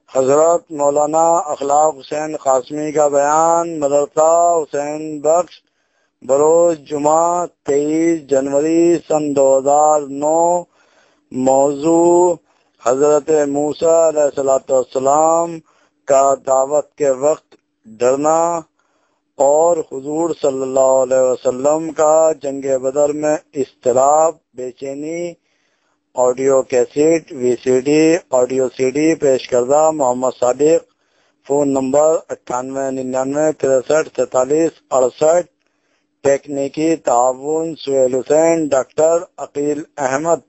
حضرت مولانا اخلاق حسین قاسمی کا بیان مدرسہ حسین بخش بروز جمعہ 23 جنوری سن 2009۔ موضوع حضرت موسیٰ علیہ السلام کا دعوت کے وقت ڈرنا اور حضور صلی اللہ علیہ وسلم کا جنگ بدر میں اضطراب بے چینی۔ Audio cassette V C D audio C D پیش کردہ محمد صادق، فون نمبر 9899634368، تکنیکی تعاون سہیل حسین، ڈاکٹر عقیل احمد۔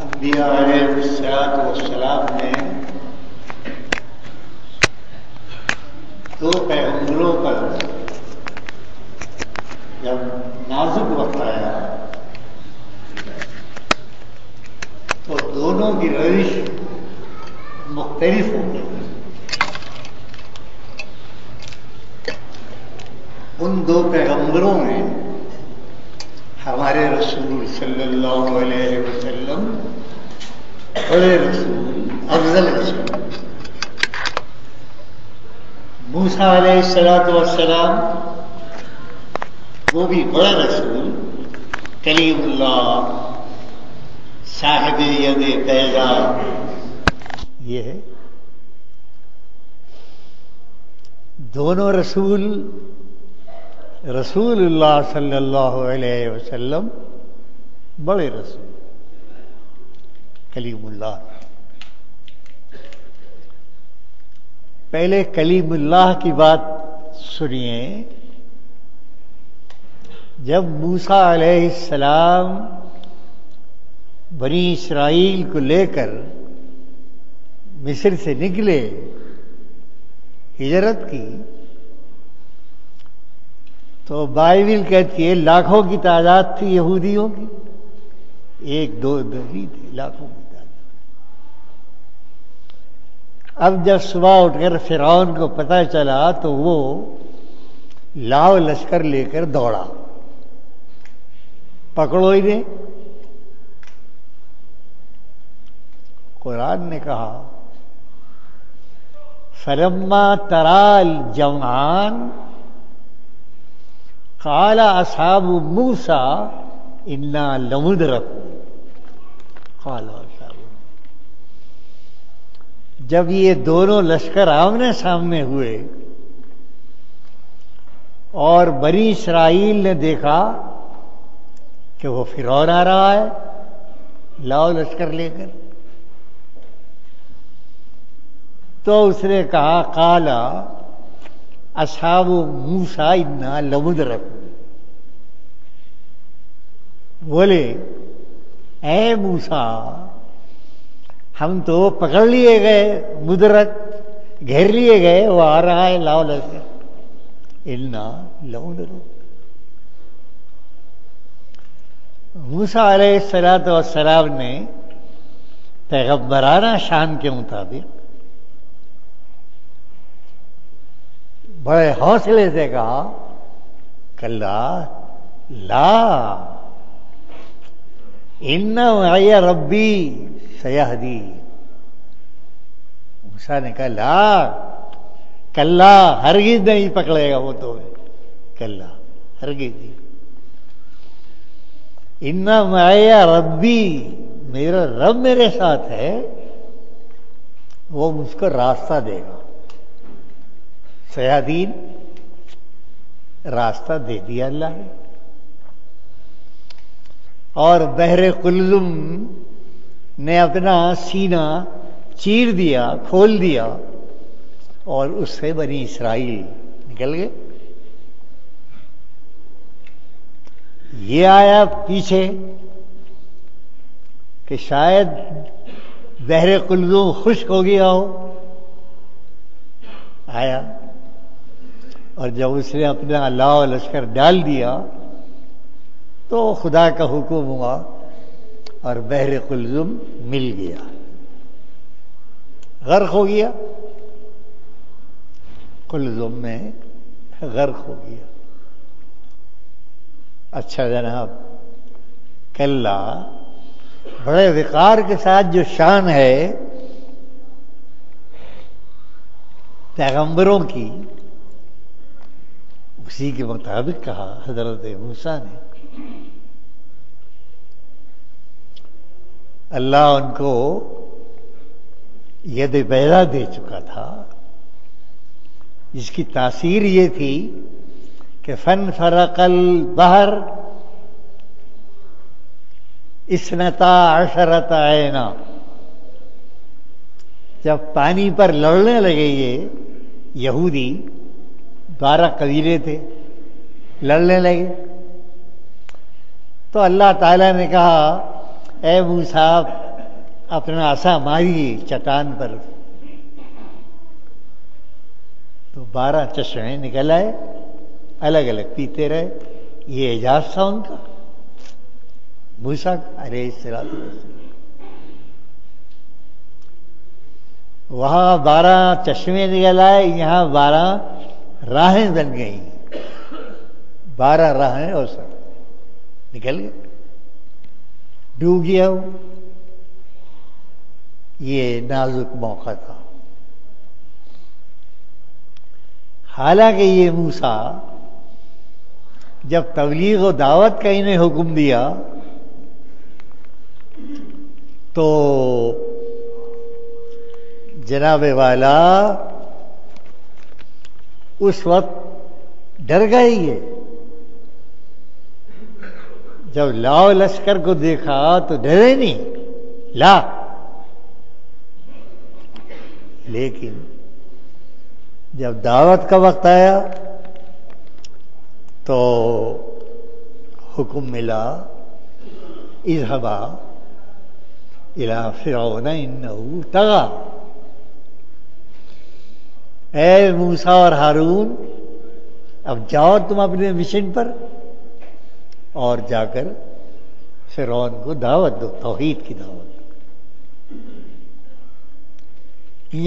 انبیاء علیہ السلام نے دو پیغمبروں پر جب نازک وقت آیا تو دونوں کی روش مختلف ہو گئی۔ ان دو پیغمبروں میں ہمارے رسول صلی اللہ علیہ وسلم بڑے رسول، افضل رسول، موسیٰ علیہ السلام وہ بھی بڑا رسول، کلیم اللہ، صاحب ید بیضا۔ یہ ہے دونوں رسول اللہ صلی اللہ علیہ وسلم بڑے رسول، کلیم اللہ۔ پہلے کلیم اللہ کی بات سنیے۔ جب موسیٰ علیہ السلام بنی اسرائیل کو لے کر مصر سے نکلے، ہجرت کی، تو بائبل کہتی ہے لاکھوں کی تعداد تھی یہودیوں کی، ایک دو نہیں تھے، لاکھوں کی تعداد۔ اب جب صبح اٹھ کر فرعون کو پتہ چلا تو وہ لاؤ لشکر لے کر دوڑا، پکڑو انہیں۔ قرآن نے کہا فلما ترى الجمعان قال اصحاب موسیٰ انا لمدرکون۔ قال اصحاب، جب یہ دونوں لشکر آمنے سامنے ہوئے اور بنی اسرائیل نے دیکھا کہ وہ فرعون آ رہا ہے لاؤ لشکر لے کر، تو اس نے کہا قال اصحاب موسیٰ انا لمدرکون، بولے اے موسیٰ ہم تو پکڑ لیے گئے، مدرک گھیر لیے گئے، وہ آ رہا ہے لاؤ لشکر، انا لمدرکون۔ موسیٰ علیہ السلام نے پیغمبرانہ شان کے مطابق بڑے حوصلے سے کہا کلا لا ان معی ربی سیہدی. موسیٰ نے کہا لا، کلا ہرگز نہیں پکڑے گا وہ تو، کلا ہرگز نہیں. ان معی ربی، میرا رب میرے ساتھ ہے، وہ مجھ کو راستہ دے گا. سیادین راستہ دے دیا اللہ نے. اور بحر قلزم نے اپنا سینہ چیر دیا، کھول دیا، اور اس سے بنی اسرائیل نکل گئے. یہ آیا پیچھے کہ شاید بحر قلزم خشک ہو گیا ہو، آیا اور جب اس نے اپنا لاؤ لشکر ڈال دیا تو خدا کا حکم ہوا اور بحر قلزم مل گیا، غرق ہو گیا، قلزم میں غرق ہو گیا. اچھا جناب، کلا بڑے وقار کے ساتھ جو شان ہے پیغمبروں کی، اسی کے مطابق کہا حضرت موسیٰ نے. اللہ ان کو ید بیضا دے چکا تھا، جس کی تاثیر یہ تھی کہ فن فرق البحر اثنتا عشرۃ عینا. جب پانی پر لڑنے لگے یہ یہودی، 12 قبیلے تھے، لڑنے لگے تو اللہ تعالیٰ نے کہا اے موسیٰ اپنا عصا ماری چٹان پر، تو 12 چشمے نکل آئے، الگ الگ پیتے رہے. یہ اعجاز تھا ان کا، موسیٰ علیہ السلام. وہاں 12 چشمے نکل آئے، یہاں 12 راہیں بن گئی، 12 راہیں اور سب نکل گئے، ڈوب گیا وہ. یہ نازک موقع تھا. حالانکہ یہ موسیٰ جب تبلیغ و دعوت کا انہیں حکم دیا تو جناب والا اس وقت ڈر گئے. یہ جب لاؤ لشکر کو دیکھا تو ڈرے نہیں، لا، لیکن جب دعوت کا وقت آیا تو حکم ملا اذهبا الى فرعون انه طغى. اے موسیٰ اور ہارون، اب جاؤ تم اپنے مشن پر اور جا کر فرعون کو دعوت دو، توحید کی دعوت.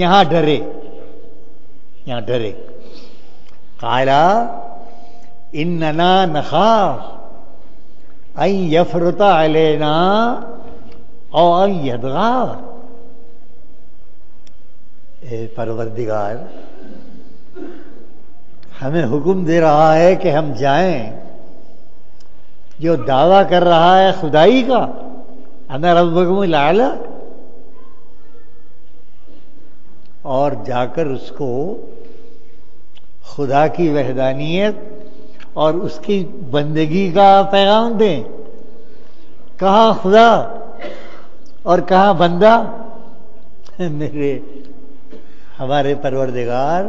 یہاں ڈرے، یہاں ڈرے. قالا اننا نخاف ان یفرط علینا او ان یطغی. اے پروردگار، ہمیں حکم دے رہا ہے کہ ہم جائیں، جو دعویٰ کر رہا ہے خدائی کا، انا ربکم الاعلی، اور جا کر اس کو خدا کی وحدانیت اور اس کی بندگی کا پیغام دیں. کہاں خدا اور کہاں بندہ؟ ہمارے پروردگار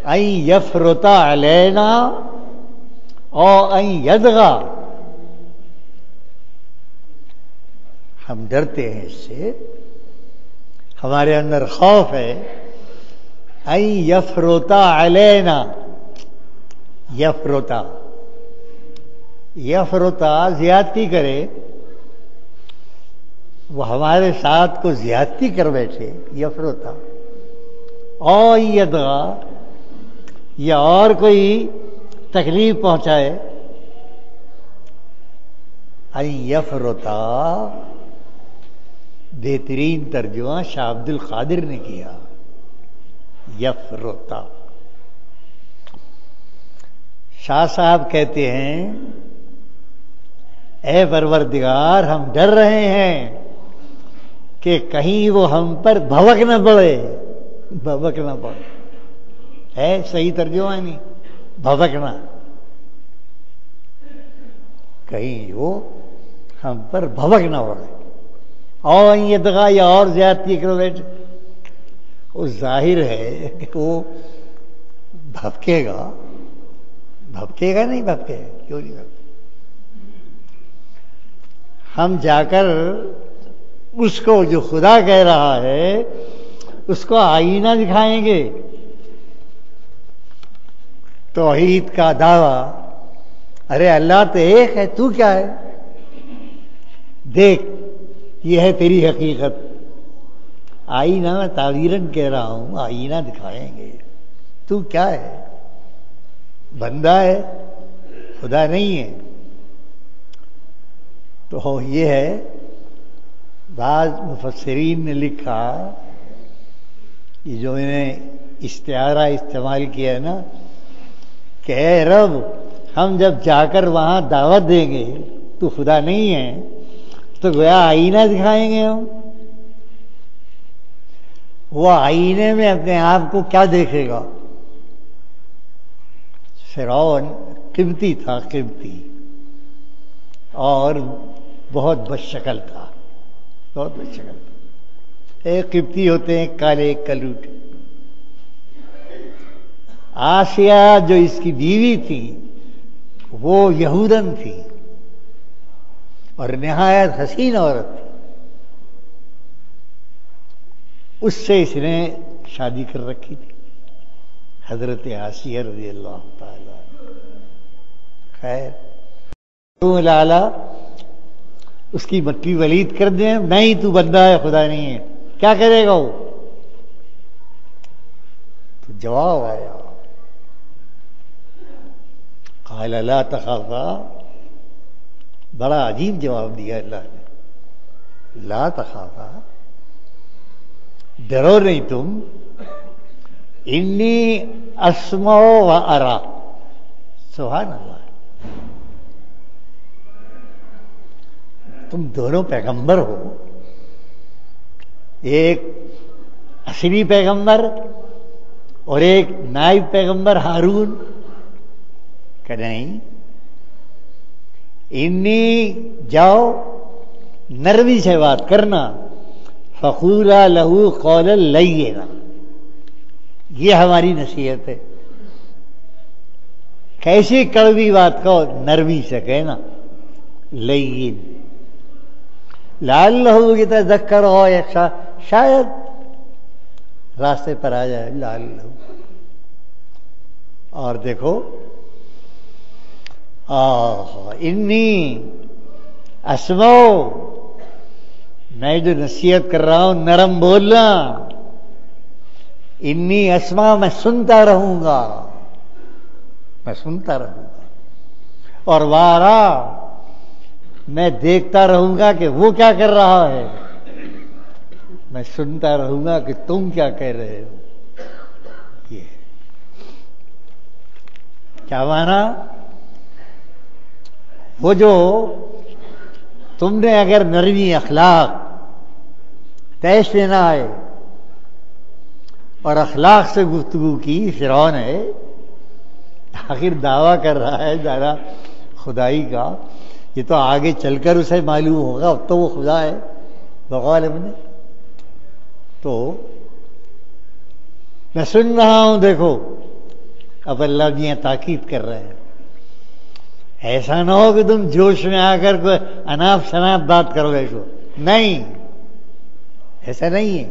ان یفرط علینا او ان یطغی، ہم ڈرتے ہیں اس سے، ہمارے اندر خوف ہے. ان یفرط علینا، یفرط زیادتی کرے، وہ ہمارے ساتھ کو زیادتی کر بیٹھے، یفرتا اور یدغا، یا اور کوئی تکلیف پہنچائے، یفرتا بہترین ترجمہ شاہ عبد القادر نے کیا، یفرتا۔ شاہ صاحب کہتے ہیں اے پروردگار ہم ڈر رہے ہیں کہ کہیں وہ ہم پر بھوک نہ پڑے، بھوک نہ پڑے، ہے صحیح ترجمہ ہے نہیں، بھوکنا، کہیں وہ ہم پر بھوک نہ پڑے، اور یہ دغا یا اور زیادتی کرو بیٹے، وہ ظاہر ہے کہ وہ بھبکے گا، بھبکے گا نہیں بھبکے گا، کیوں نہیں بھبکے؟ ہم جا کر اس کو جو خدا کہہ رہا ہے اس کو آئینہ دکھائیں گے، توحید کا دعویٰ، ارے اللہ تو ایک ہے، تو کیا ہے، دیکھ یہ ہے تیری حقیقت، آئینہ میں تعبیراً کہہ رہا ہوں، آئینہ دکھائیں گے، تو کیا ہے، بندہ ہے، خدا نہیں ہے۔ تو یہ ہے، بعض مفسرین نے لکھا، یہ جو میں نے استعارہ استعمال کیا ہے نا، کہ اے رب ہم جب جا کر وہاں دعوت دیں گے تو خدا نہیں ہے، تو گویا آئینہ دکھائیں گے ہم، وہ آئینے میں اپنے آپ کو کیا دیکھے گا؟ فرعون قبطی تھا، قبطی، اور بہت بدشکل تھا، بہت بدشکل تھا۔ ایک قبطی ہوتے ہیں کالے، ایک کلوٹ۔ آسیہ جو اس کی بیوی تھی وہ یہودن تھی اور نہایت حسین عورت تھی، اس سے اس نے شادی کر رکھی تھی، حضرت آسیہ رضی اللہ تعالی۔ خیر لالا اس کی مٹی ولید کر دیں، نہیں تو بندہ ہے، خدا نہیں ہے، کیا کرے گا وہ؟ تو جواب آیا، قال لا تخافا، بڑا عجیب جواب دیا اللہ نے، لا تخافا، ڈرو نہیں تم، انی اسمع و ارا، سبحان اللہ، تم دونوں پیغمبر ہو، ایک اصلی پیغمبر اور ایک نائب پیغمبر ہارون، کہ نہیں، انی جاؤ نرمی سے بات کرنا، فقولا لہو قولا لینا، یہ ہماری نصیحت ہے، کیسی کڑوی بات کو نرمی سے کہنا، لین، لعلہ یتذکر ہو، شاید راستے پر آ جائے، لعلہ۔ اور دیکھو، انی اسمعو، میں جو نصیحت کر رہا ہوں نرم بولنا، انی اسمع، میں سنتا رہوں گا، میں سنتا رہوں گا، اور وارا، میں دیکھتا رہوں گا کہ وہ کیا کر رہا ہے، میں سنتا رہوں گا کہ تم کیا کہہ رہے ہو۔ یہ کیا مانا؟ وہ جو تم نے اگر نرمی اخلاق تیش سے نہ آئے اور اخلاق سے گفتگو کی، فرعون ہے، آخر دعویٰ کر رہا ہے ذرا خدائی کا، یہ تو آگے چل کر اسے معلوم ہوگا، اب تو وہ خدا ہے بقول ابن، تو میں سن رہا ہوں، دیکھو اب اللہ میاں تاکید کر رہے ہیں، ایسا نہ ہو کہ تم جوش میں آ کر کوئی اناپ شناپ بات کرو بیٹھو، نہیں، ایسا نہیں ہے،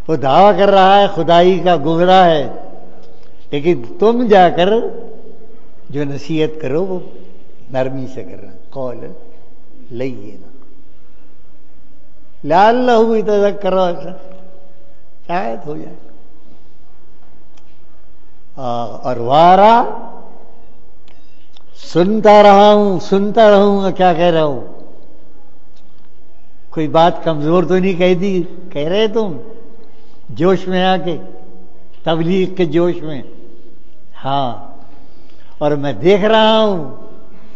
وہ دعویٰ کر رہا ہے خدائی کا، گمراہ ہے، لیکن تم جا کر جو نصیحت کرو وہ نرمی سے کرنا، قول لینا، لعلہ یتذکر، شاید ہو جائے۔ اور وارا سنتا رہوں گا کیا کہہ رہا ہوں، کوئی بات کمزور تو نہیں کہہ دی، کہہ رہے تم جوش میں آ کے، تبلیغ کے جوش میں، ہاں، اور میں دیکھ رہا ہوں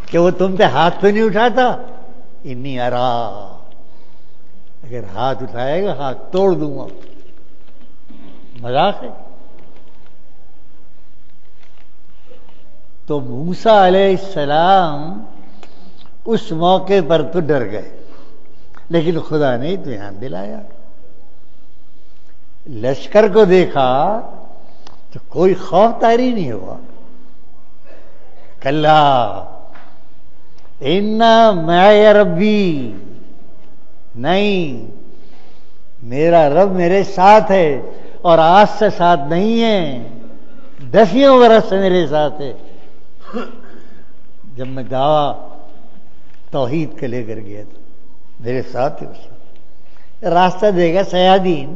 کہ وہ تم پہ ہاتھ تو نہیں اٹھاتا، انی ارا، اگر ہاتھ اٹھائے گا ہاتھ توڑ دوں گا، مذاق ہے۔ تو موسیٰ علیہ السلام اس موقع پر تو ڈر گئے، لیکن خدا نے دھیان دلایا، لشکر کو دیکھا تو کوئی خوف طاری نہیں ہوا، کلا انا معی ربی، نہیں، میرا رب میرے ساتھ ہے، اور آج سے ساتھ نہیں ہے، 10 برس سے میرے ساتھ ہے۔ جب میں دعویٰ توحید کے لے کر گیا تھا، میرے ساتھ ہی اس راستہ دے گا سیادین،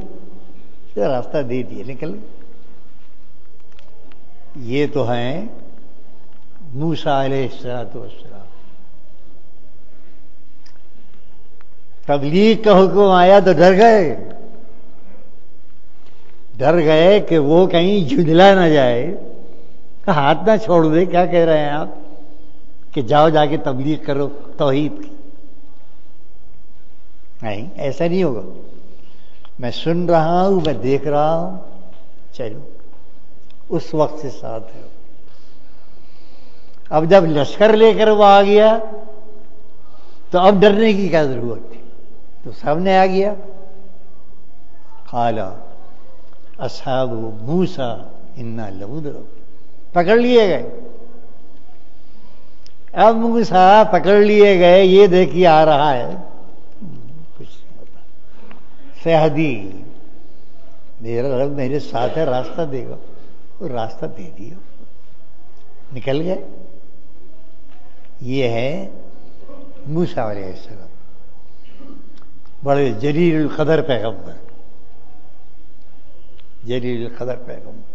راستہ دے دیا، نکل گئے۔ یہ تو ہیں موسیٰ علیہ السلام۔ تبلیغ کا حکم آیا تو ڈر گئے کہ وہ کہیں جھدلا نہ جائے، ہاتھ نہ چھوڑ دے، کیا کہہ رہے ہیں آپ کہ جاؤ جا کے تبلیغ کرو توحید کی، نہیں، ایسا نہیں ہوگا، میں سن رہا ہوں، میں دیکھ رہا ہوں، چلو، اس وقت سے ساتھ ہے۔ اب جب لشکر لے کر وہ آ گیا تو اب ڈرنے کی کیا ضرورت تھی، تو سامنے آ گیا، قال اصحاب موسیٰ انا لمدرکون، پکڑ لیے گئے۔ اب موسیٰ پکڑ لیے گئے، یہ دیکھیے آ رہا ہے، کچھ نہیں ہوتا، سیہدی، میرا رب میرے ساتھ ہے، راستہ دے گا، اور راستہ دے دیا، نکل گئے۔ یہ ہے موسیٰ علیہ السلام، بڑے جلیل القدر پیغمبر، جلیل القدر پیغمبر۔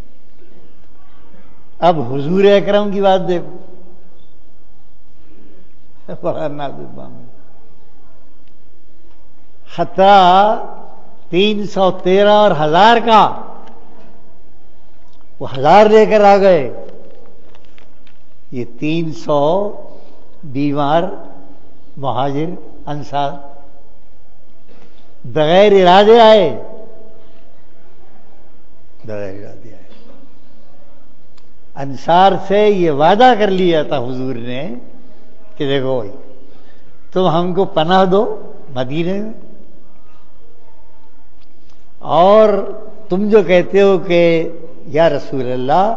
اب حضور اکرم کی بات دیکھو، بڑا نازک معاملہ، خطرہ 313 اور 1000 کا، وہ 1000 لے کر آ گئے، یہ 300 بیمار مہاجر انصار بغیر ارادے آئے، بغیر ارادے آئے۔ انصار سے یہ وعدہ کر لیا تھا حضور نے کہ دیکھو بھائی، تم ہم کو پناہ دو مدینے میں، اور تم جو کہتے ہو کہ یا رسول اللہ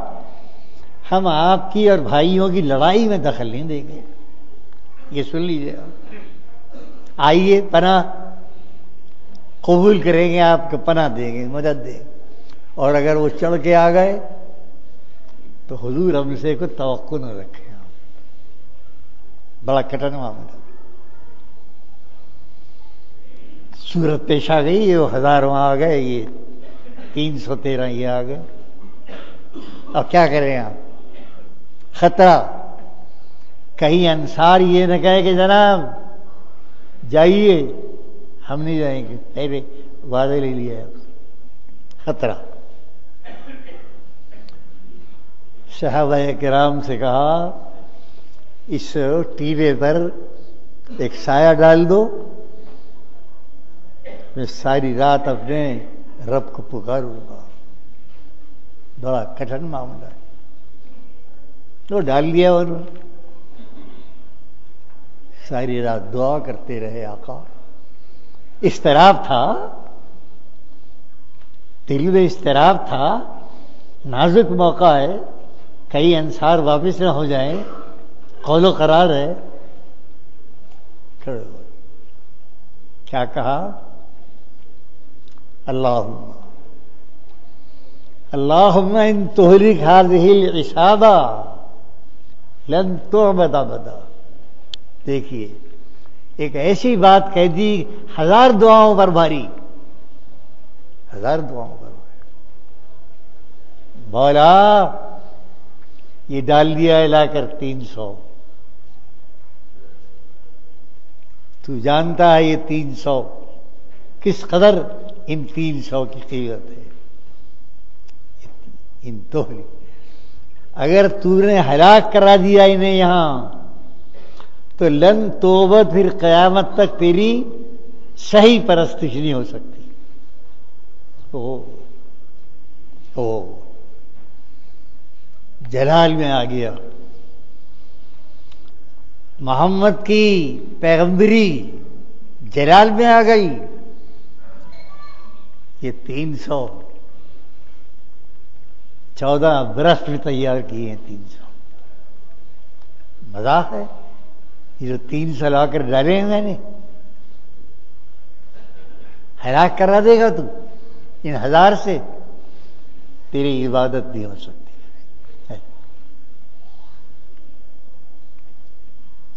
ہم آپ کی اور بھائیوں کی لڑائی میں دخل نہیں دیں گے، یہ سن لیجیے، آئیے پناہ قبول کریں گے، آپ کو پناہ دیں گے، مدد دیں گے، اور اگر وہ چڑھ کے آ گئے تو حضور ہم سے کوئی توقع نہ رکھے، بڑا کٹن معاملہ۔ صورت پیش آ گئی، یہ 1000 وہاں آ گئے، یہ 313 یہ آ گئے، اب کیا کریں آپ؟ خطرہ، کہیں انصار یہ نہ کہے کہ جناب جائیے، ہم نہیں جائیں گے، پہلے وعدہ لے لیا ہے، خطرہ۔ صحابہ کرام سے کہا اس ٹیلے پر ایک سایہ ڈال دو، میں ساری رات اپنے رب کو پکاروں گا، بڑا کٹھن معاملہ ہے، تو ڈال دیا انہوں نے، ساری رات دعا کرتے رہے آقا، اضطراب تھا، دل میں اضطراب تھا، نازک موقع ہے، کئی انصار واپس نہ ہو جائیں، قول و قرار ہے، کھڑے ہوئے، کیا کہا؟ اللہم ان تہلک ہذہ العصابہ لن تعبد ابدا۔ دیکھیے ایک ایسی بات کہہ دی 1000 دعاؤں پر بھاری، 1000 دعاؤں پر بھاری۔ بولا یہ ڈال دیا لا کر 300، تو جانتا ہے یہ 300 کس قدر ان 300 کی قیمت ہے، ان توہلی۔ اگر تو نے ہلاک کرا دیا انہیں یہاں تو لن توبت، پھر قیامت تک تیری صحیح پرستش نہیں ہو سکتی۔ جلال میں آ گیا، محمد کی پیغمبری جلال میں آ گئی۔ یہ 314 برس میں تیار کیے ہیں، 300 مذاق ہے؟ یہ جو 300 لا کر ڈالے ہیں میں نے، ہلاک کرا دے گا تو ان 1000 سے تیری عبادت نہیں ہو سکتی۔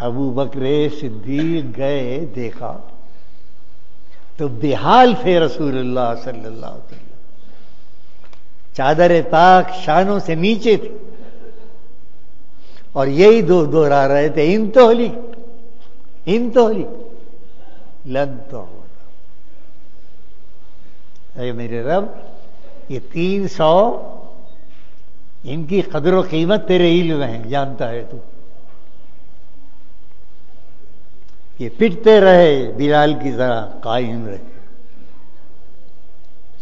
ابو بکر صدیق گئے، دیکھا تو بحال تھے رسول اللہ صلی اللہ علیہ وسلم، چادر پاک شانوں سے نیچے تھی، اور یہی دوہرا رہے تھے، ان توہلی لن تعود۔ اے میرے رب، یہ 300 ان کی قدر و قیمت تیرے علم میں ہے، جانتا ہے تو۔ یہ پٹتے رہے بلال کی طرح، قائم رہے۔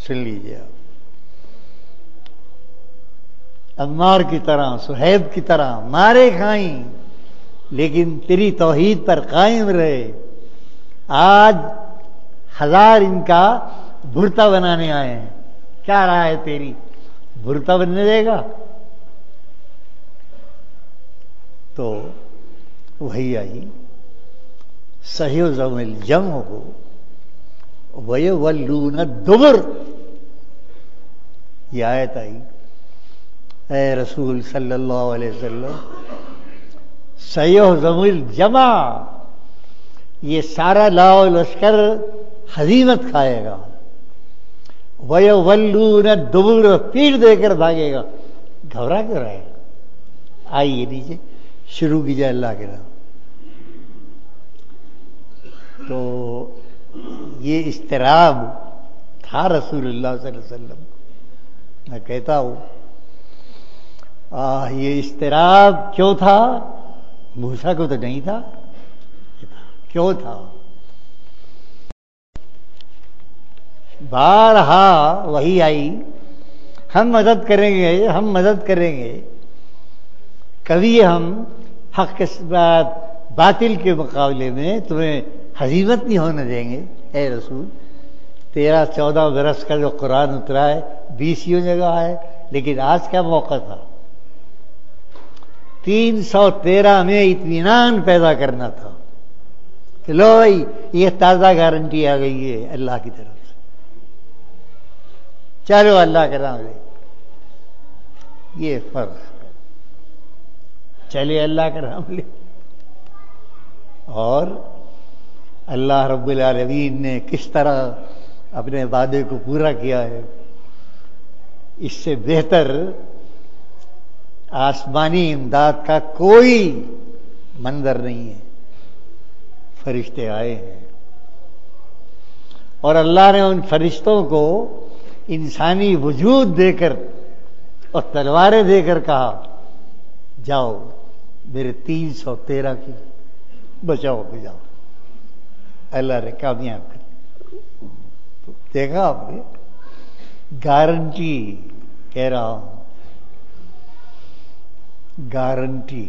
سن لیجیے آپ، عمار کی طرح، صہیب کی طرح مارے کھائیں، لیکن تیری توحید پر قائم رہے۔ آج 1000 ان کا بھرتا بنانے آئے ہیں، کیا رہا ہے تیری؟ بھرتا بننے دے گا؟ تو وہی آئی، سَيُهْزَمُ الْجَمْعُ وَيُوَلُّونَ الدُّبُرَ، یہ آیت آئی۔ اے رسول صلی اللہ علیہ وسلم، سَيُهْزَمُ الْجَمْعُ، یہ سارا لاؤ لشکر ہزیمت کھائے گا، وَيُوَلُّونَ الدُّبُرَ، پیٹ دے کر بھاگے گا۔ گھبرا کیوں رہے؟ آئیے نیچے، شروع کیجیے اللہ کے نام۔ تو یہ اضطراب تھا رسول اللہ صلی اللہ علیہ وسلم۔ میں کہتا ہوں یہ اضطراب کیوں تھا؟ موسیٰ کو تو نہیں تھا، کیوں تھا؟ بارہا وہی آئی، ہم مدد کریں گے، ہم مدد کریں گے، کبھی ہم حق کے ساتھ باطل کے مقابلے میں تمہیں ہزیمت نہیں ہونے دیں گے۔ اے رسول، 13-14 برس کا جو قرآن اترا ہے 20 جگہ ہے، لیکن آج کا موقع تھا 313 میں اطمینان پیدا کرنا تھا کہ لو بھائی، یہ تازہ گارنٹی آ گئی ہے اللہ کی طرف سے، چلو اللہ کا نام لے۔ یہ فرق، چلے اللہ کا نام لے۔ اور اللہ رب العالمین نے کس طرح اپنے وعدے کو پورا کیا ہے، اس سے بہتر آسمانی امداد کا کوئی منظر نہیں ہے۔ فرشتے آئے ہیں اور اللہ نے ان فرشتوں کو انسانی وجود دے کر اور تلواریں دے کر کہا، جاؤ میرے 313 کی بچاؤ بجاؤ۔ اللہ نے کامیاب کر، دیکھا آپ نے؟ گارنٹی کہہ رہا ہوں، گارنٹی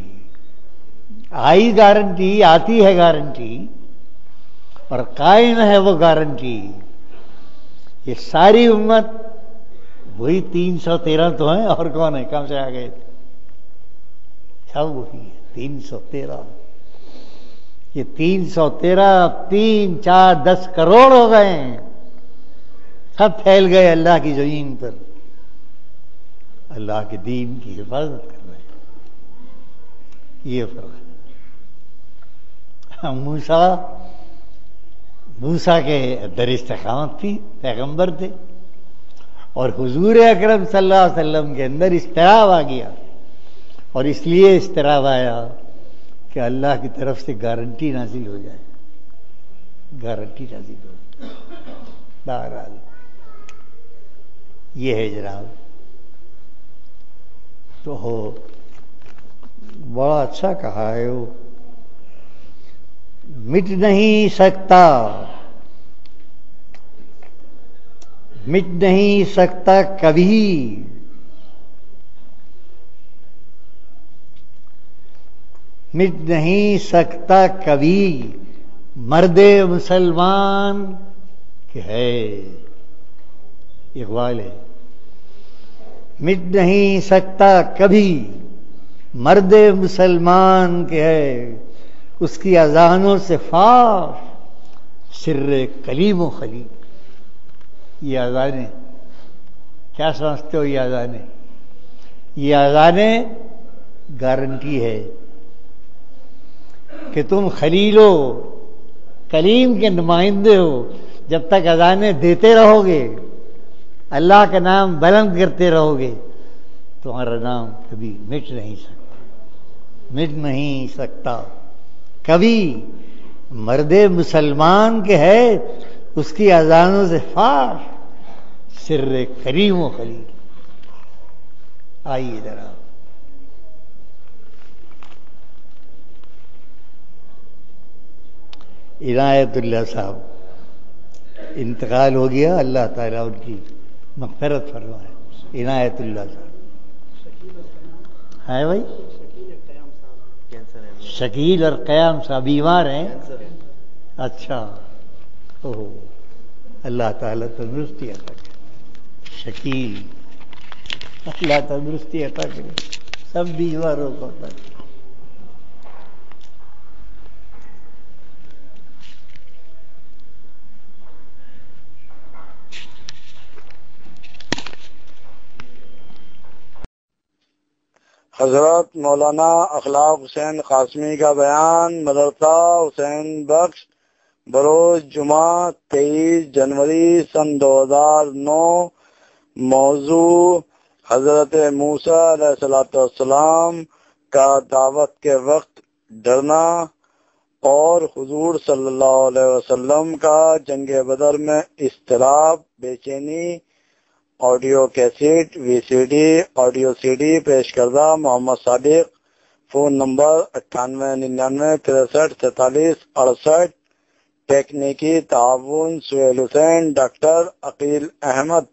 آئی، گارنٹی آتی ہے، گارنٹی اور قائم ہے وہ گارنٹی۔ یہ ساری امت وہی 313 تو ہیں، اور کون ہے؟ کہاں سے آ گئے؟ سب وہی ہے 313۔ یہ 313 3 4 10 کروڑ ہو گئے ہیں، سب پھیل گئے اللہ کی زمین پر، اللہ کے دین کی حفاظت کر رہے ہیں۔ یہ فرق ہے۔ موسیٰ موسیٰ کے اندر استقامت تھی، پیغمبر تھے، اور حضور اکرم صلی اللہ علیہ وسلم کے اندر اضطراب آ گیا، اور اس لیے اضطراب آیا کہ اللہ کی طرف سے گارنٹی نازل ہو جائے، گارنٹی نازل ہو جائے۔ بہرحال یہ ہے جناب، تو ہو بڑا اچھا کہا ہے وہ، مٹ نہیں سکتا، مٹ نہیں سکتا کبھی، مٹ نہیں سکتا کبھی مرد مسلمان کہ ہے، اقبال ہے، مٹ نہیں سکتا کبھی مرد مسلمان کے ہے، اس کی اذانوں سے فاش سر کلیم و خلیم۔ یہ اذانیں کیا سمجھتے ہو؟ یہ اذانیں، یہ اذانیں گارنٹی ہے کہ تم خلیل ہو، کلیم کے نمائندے ہو۔ جب تک اذانیں دیتے رہو گے، اللہ کا نام بلند کرتے رہو گے، تمہارا نام کبھی مٹ نہیں سکتا، مٹ نہیں سکتا کبھی مرد مسلمان کے ہے، اس کی اذانوں سے فاش سر کریم و خلیل۔ آئیے ذرا عنایت اللہ صاحب انتقال ہو گیا، اللہ تعالیٰ ان کی مغفرت فرمائے۔ عنایت اللہ صاحب ہے بھائی، شکیل اور قیام صاحب بیمار ہیں؟ اچھا، اوہ اللہ تعالیٰ تندرستی عطا کرے، شکیل اللہ تندرستی عطا کرے، سب بیماروں کو عطا کرے۔ حضرت مولانا اخلاق حسین قاسمی کا بیان، مدرسہ حسین بخش، بروز جمعہ 23 جنوری سن 2009۔ موضوع حضرت موسیٰ علیہ السلام کا دعوت کے وقت ڈرنا اور حضور صلی اللہ علیہ وسلم کا جنگ بدر میں اضطراب، بے چینی۔ Audio cassette, V C D, audio C D پیش کردہ محمد صادق، فون نمبر 9899 63 47 68، ٹیکنیکی تعاون سہیل حسین، ڈاکٹر عقیل احمد۔